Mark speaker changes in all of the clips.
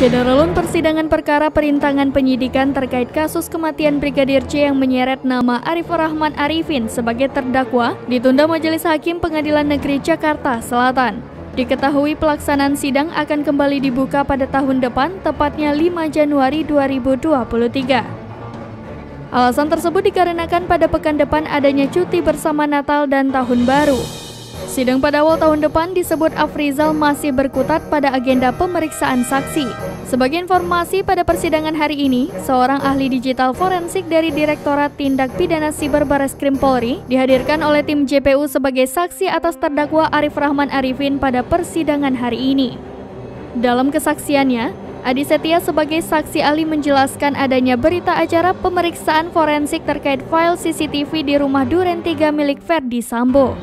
Speaker 1: Syederulun persidangan perkara perintangan penyidikan terkait kasus kematian Brigadir C yang menyeret nama Arifur Rahman Arifin sebagai terdakwa ditunda Majelis Hakim Pengadilan Negeri Jakarta Selatan. Diketahui pelaksanaan sidang akan kembali dibuka pada tahun depan, tepatnya 5 Januari 2023. Alasan tersebut dikarenakan pada pekan depan adanya cuti bersama Natal dan Tahun Baru. Sidang pada awal tahun depan disebut Afrizal masih berkutat pada agenda pemeriksaan saksi. Sebagai informasi, pada persidangan hari ini, seorang ahli digital forensik dari Direktorat Tindak Pidana Siber Barreskrim Polri dihadirkan oleh tim JPU sebagai saksi atas terdakwa Arifur Rahman Arifin pada persidangan hari ini. Dalam kesaksiannya, Adi Setia sebagai saksi ahli menjelaskan adanya berita acara pemeriksaan forensik terkait file CCTV di rumah Duren 3 milik Ferdi Sambo.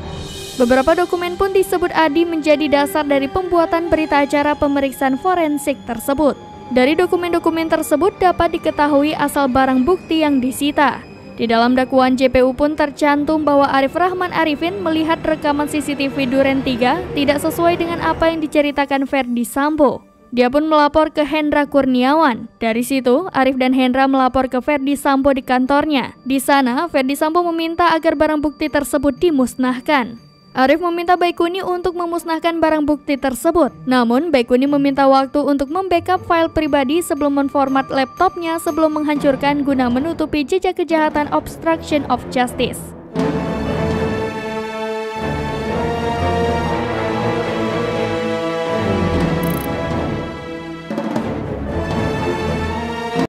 Speaker 1: Beberapa dokumen pun disebut Adi menjadi dasar dari pembuatan berita acara pemeriksaan forensik tersebut. Dari dokumen-dokumen tersebut dapat diketahui asal barang bukti yang disita. Di dalam dakwaan JPU pun tercantum bahwa Arifur Rahman Arifin melihat rekaman CCTV Duren 3 tidak sesuai dengan apa yang diceritakan Ferdi Sambo. Dia pun melapor ke Hendra Kurniawan. Dari situ, Arif dan Hendra melapor ke Ferdi Sambo di kantornya. Di sana, Ferdi Sambo meminta agar barang bukti tersebut dimusnahkan. Arif meminta Baikuni untuk memusnahkan barang bukti tersebut. Namun, Baikuni meminta waktu untuk membackup file pribadi sebelum memformat laptopnya sebelum menghancurkan guna menutupi jejak kejahatan obstruction of justice.